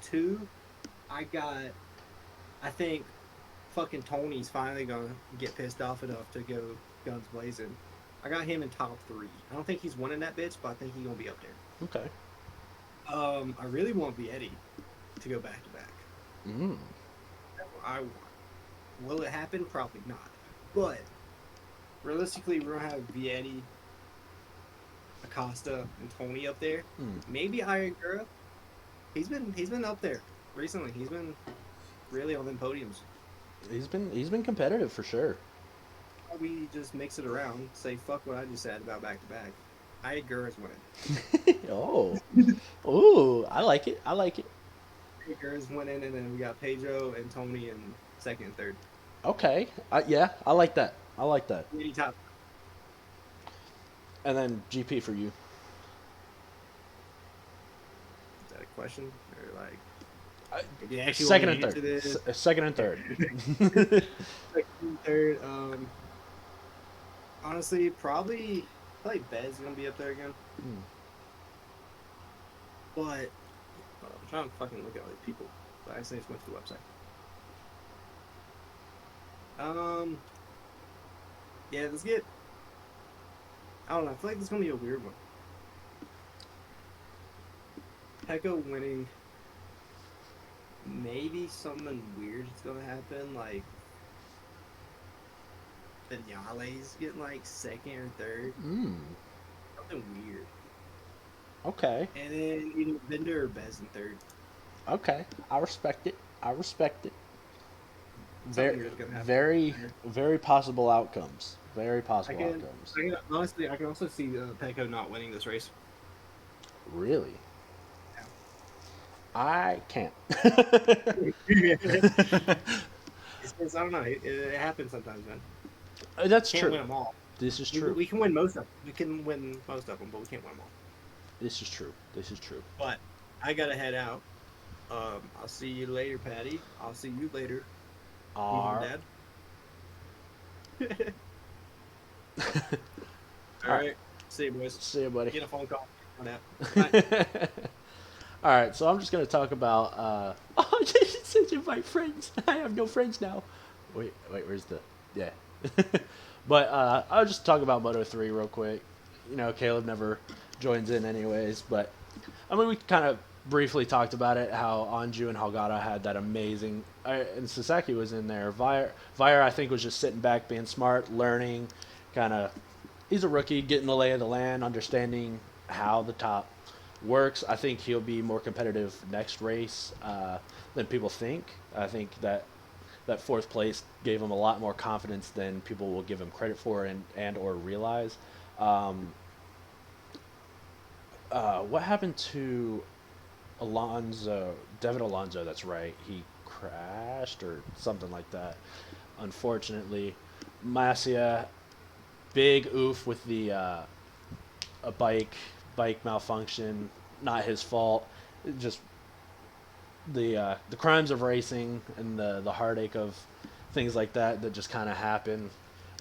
Two. I got. I think fucking Tony's finally gonna get pissed off enough to go guns blazing. I got him in top three. I don't think he's winning that bitch, but I think he's gonna be up there. Okay. I really want Vietti to go back to back. Mm. I want. Will it happen? Probably not. But realistically, we're gonna have Vietti, Acosta, and Tony up there. Mm. Maybe Iagura. He's been up there recently. He's been really on them podiums. He's been competitive for sure. We just mix it around. Say fuck what I just said about back to back. Iagura's winning. Oh. Ooh, I like it. I like it. Iagura's winning, and then we got Pedro and Tony in second and third. Okay. Yeah, I like that. I like that. Vietti top. And then GP for you. Is that a question or like? I- If you actually Second want and to answer third. this, Second and third. second and third. Honestly, probably Bez gonna be up there again. Hmm. But I'm trying to fucking look at all these people. But I accidentally just went to the website. Yeah, let's get. I don't know. I feel like this is gonna be a weird one. Pecco winning. Maybe something weird is gonna happen, like Vinales getting like second or third. Mm. Something weird. Okay. And then either Bender or Bez in third. Okay. I respect it. I respect it. Something Very, weird's gonna happen. very, very possible outcomes. Very I possible can, outcomes. I can honestly, I can also see Pecco not winning this race. Really? Yeah. I can't. It's, I don't know. It happens sometimes, man. That's Can't true. win them all. This is We, true. we can win most of them. We can win most of them, but we can't win them all. This is true. This is true. But I gotta head out. I'll see you later, Patty. I'll see you later, All Dad. All right. All right. See you, boys. See you, buddy. Get a phone call on that. Bye. All right, so I'm just gonna talk about. Oh, Jason says invite friends. I have no friends now. Wait, where's the? Yeah. But I'll just talk about Moto 3 real quick. You know, Caleb never joins in anyways, but I mean, we kind of briefly talked about it. How Anju and Halgada had that amazing, and Sasaki was in there. Vire, I think, was just sitting back, being smart, learning, kind of. He's a rookie, getting the lay of the land, understanding how the top works. I think he'll be more competitive next race than people think. I think that fourth place gave him a lot more confidence than people will give him credit for and or realize. What happened to Alonso? David Alonso, that's right. He crashed or something like that. Unfortunately, Masia, big oof with the a bike malfunction. Not his fault. It just the crimes of racing and the heartache of things like that just kind of happen.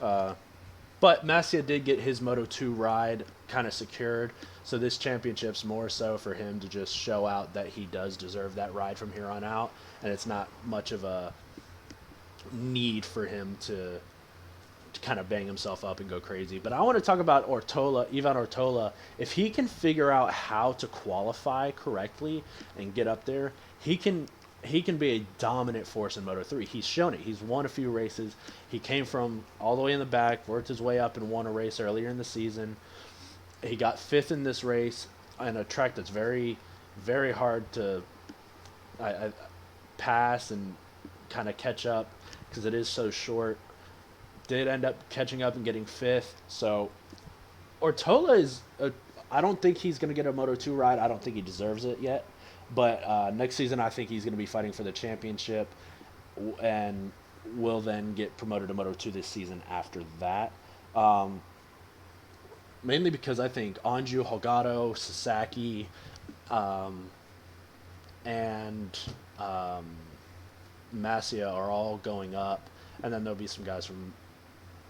But Masia did get his Moto 2 ride kind of secured, so this championship's more so for him to just show out that he does deserve that ride from here on out, and it's not much of a need for him to kind of bang himself up and go crazy. But I want to talk about Ivan Ortola. If he can figure out how to qualify correctly and get up there, he can be a dominant force in Moto 3. He's shown it. He's won a few races. He came from all the way in the back, worked his way up and won a race earlier in the season. He got fifth in this race. on a track that's very, very hard to I pass and kind of catch up because it is so short. Did end up catching up and getting fifth. So Ortola is. I don't think he's going to get a Moto 2 ride. I don't think he deserves it yet. But next season, I think he's going to be fighting for the championship and will then get promoted to Moto 2 this season after that. Um, Mainly because I think Anju, Holgado, Sasaki, um, and um, Masia are all going up. And then there'll be some guys from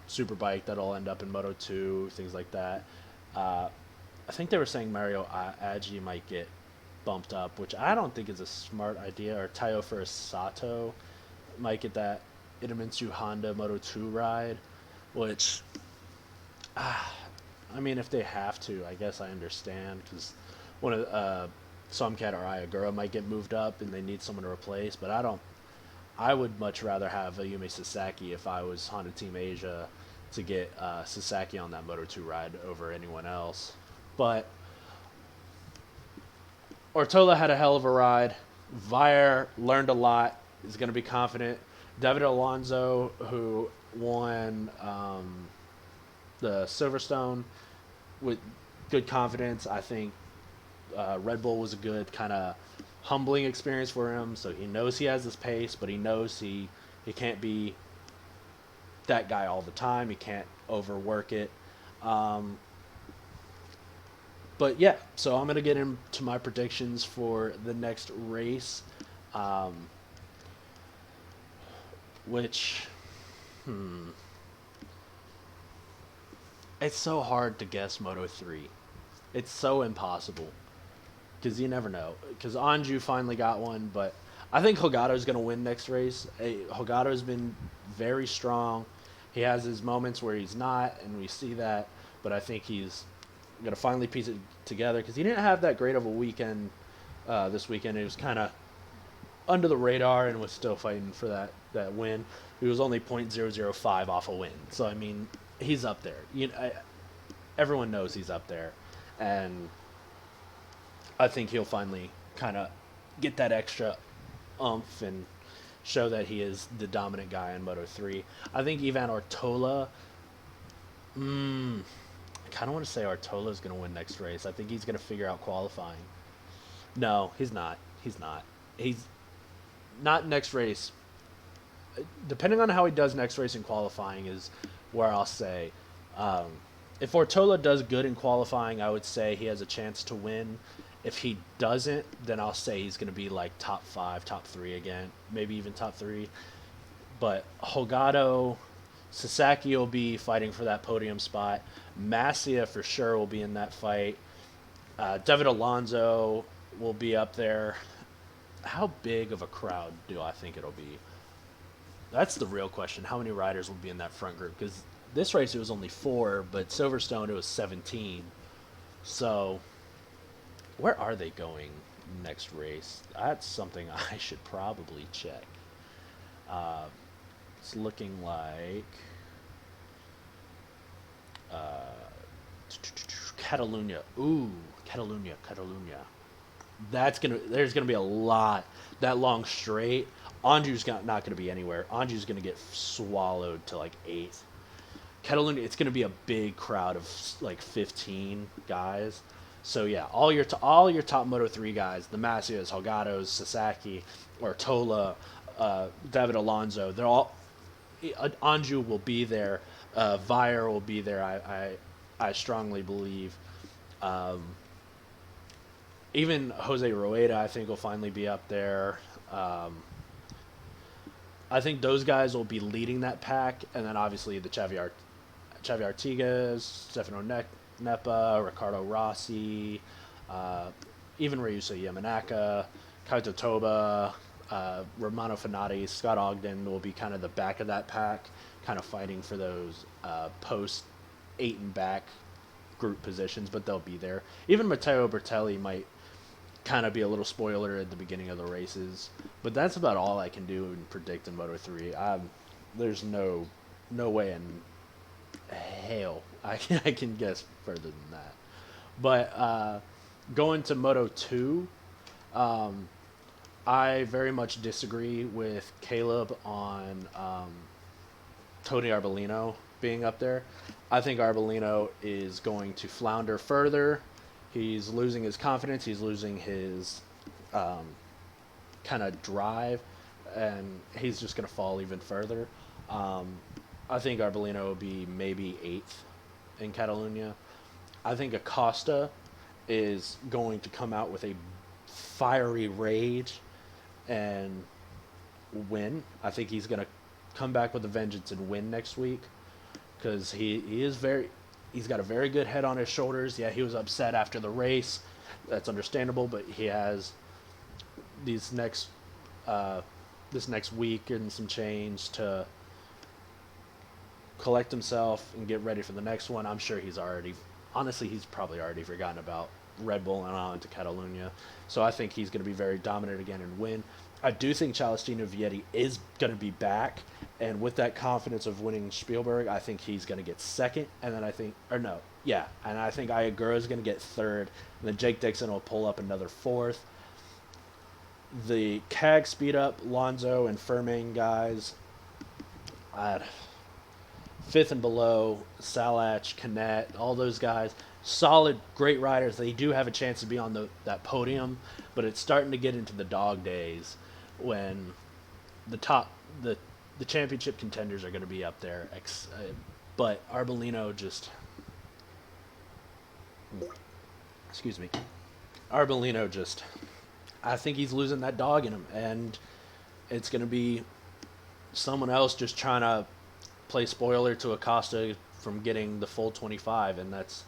Superbike that'll end up in Moto 2, things like that. Uh, I think they were saying Mario Agi might get bumped up, which I don't think is a smart idea. Or Tayo Sato might get that Idemitsu Honda Moto 2 ride, which, I mean, if they have to, I guess I understand because one of Somcat or Ayagura might get moved up and they need someone to replace. But I don't. I would much rather have Ayume Sasaki if I was Honda Team Asia to get Sasaki on that Moto 2 ride over anyone else. But Ortola had a hell of a ride. Vire learned a lot. Is going to be confident. David Alonso, who won the Silverstone with good confidence, I think Red Bull was a good kind of humbling experience for him. So he knows he has this pace, but he knows he can't be that guy all the time. He can't overwork it. Um, but yeah, so I'm gonna get into my predictions for the next race, um, which, it's so hard to guess Moto 3. It's so impossible because you never know. Because Anju finally got one, but I think Hogado's going to win next race. Hogado's been very strong. He has his moments where he's not, and we see that. But I think he's going to finally piece it together because he didn't have that great of a weekend this weekend. It was kind of under the radar and was still fighting for that win. He was only .005 off a win. So, I mean, he's up there. Everyone knows he's up there. And I think he'll finally kind of get that extra oomph and show that he is the dominant guy in Moto 3. I think Ivan Ortola, I kind of want to say Ortola is going to win next race. I think he's going to figure out qualifying. No, he's not. He's not. He's not next race. Depending on how he does next race in qualifying is where I'll say. If Ortola does good in qualifying, I would say he has a chance to win. If he doesn't, then I'll say he's going to be like top 5, top 3 again, maybe even top 3. But Holgado, Sasaki will be fighting for that podium spot. Masia for sure will be in that fight. David Alonso will be up there. How big of a crowd do I think it'll be? That's the real question. How many riders will be in that front group? Because this race it was only 4, but Silverstone it was 17. So where are they going next race? That's something I should probably check. It's looking like Catalunya. Ooh, Catalunya. There's gonna be a lot that long straight. Anju's not gonna be anywhere. Anju's gonna get swallowed to like 8th. Catalunya, it's gonna be a big crowd of like 15 guys. So yeah, all your top Moto 3 guys, the Masias, Holgados, Sasaki, Ortola, David Alonso, they're all. Anju will be there. Vire will be there. I strongly believe. Even Jose Rueda, I think, will finally be up there. I think those guys will be leading that pack, and then obviously the Xavi Artigas, Stefano Nepa, Ricardo Rossi, even Ryusa Yamanaka, Kaito Toba, Romano Fenati, Scott Ogden will be kind of the back of that pack, kind of fighting for those post 8 and back group positions, but they'll be there. Even Matteo Bertelli might kind of be a little spoiler at the beginning of the races, but that's about all I can do and predict in Moto 3. There's no way in hell I can guess further than that. But Going to Moto 2, I very much disagree with Caleb on Tony Arbolino being up there. I think Arbolino is going to flounder further. He's losing his confidence. He's losing his kind of drive, and he's just going to fall even further. Um, I think Arbolino will be maybe eighth in Catalunya. I think Acosta is going to come out with a fiery rage and win. I think he's going to come back with a vengeance and win next week because he's got a very good head on his shoulders. Yeah, he was upset after the race. That's understandable, but he has these next this next week and some change to collect himself and get ready for the next one. I'm sure he's probably already forgotten about Red Bull and on to Catalunya. So I think he's going to be very dominant again and win. I do think Celestino Vietti is going to be back, and with that confidence of winning Spielberg, I think he's going to get second, and then I think Ayagura is going to get third, and then Jake Dixon will pull up another fourth. The CAG speed up, Lonzo and Furman guys, fifth and below, Salach, Canet, all those guys, solid, great riders. They do have a chance to be on that podium, but it's starting to get into the dog days when the championship contenders are going to be up there. But Arbolino just, I think he's losing that dog in him, and it's going to be someone else just trying to play spoiler to Acosta from getting the full 25, and that's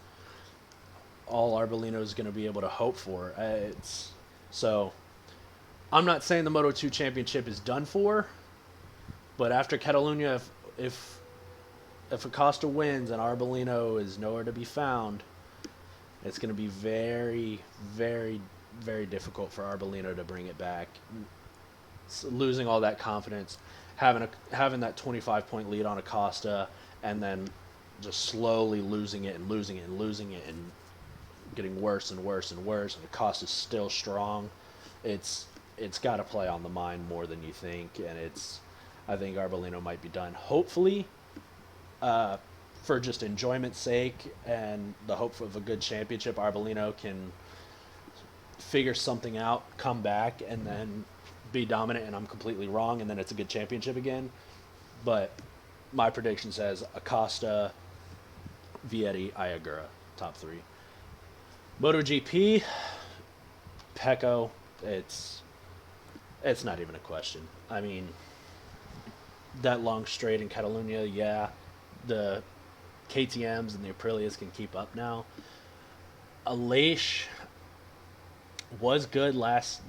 all Arbolino is going to be able to hope for. So I'm not saying the Moto 2 championship is done for, but after Catalunya, if Acosta wins and Arbolino is nowhere to be found, it's going to be very, very, very difficult for Arbolino to bring it back. So losing all that confidence, having that 25-point lead on Acosta, and then just slowly losing it and losing it and losing it and getting worse and worse and worse, and Acosta's still strong. It's got to play on the mind more than you think, and I think Arbolino might be done. Hopefully, for just enjoyment's sake and the hope of a good championship, Arbolino can figure something out, come back, and then be dominant, and I'm completely wrong, and then it's a good championship again. But my prediction says Acosta, Vietti, Ayagura, top three. MotoGP, Pecco, it's not even a question. I mean, that long straight in Catalunya, yeah, the KTMs and the Aprilias can keep up now. Aleix was good last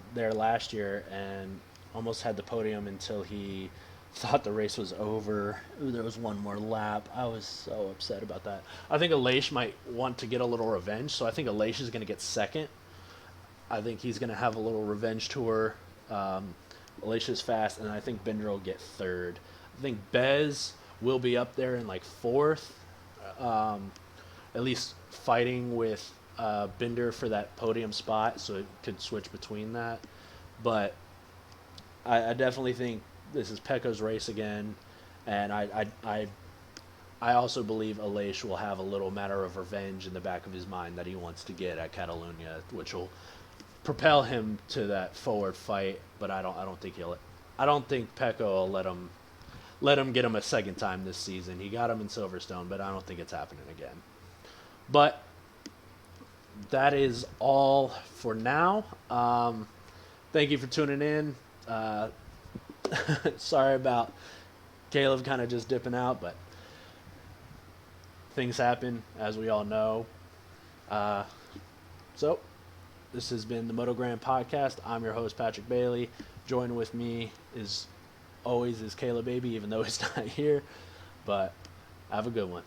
year and almost had the podium until he thought the race was over. There was one more lap. I was so upset about that. I think Aleix might want to get a little revenge, so I think Aleix is going to get second. I think he's going to have a little revenge tour. Aleix is fast, and I think Binder will get third. I think Bez will be up there in like fourth, at least fighting with Binder for that podium spot, so it could switch between that. But I definitely think this is Pecco's race again, and I also believe Aleix will have a little matter of revenge in the back of his mind that he wants to get at Catalunya, which will propel him to that forward fight. But I don't think Pecco will let him get him a second time this season. He got him in Silverstone, but I don't think it's happening again. But that is all for now. Thank you for tuning in. Sorry about Caleb kind of just dipping out, but things happen, as we all know. So, this has been the MotoGrandPodcast. I'm your host, Patrick Bailey. Joining with me is Caleb Baby, even though he's not here. But have a good one.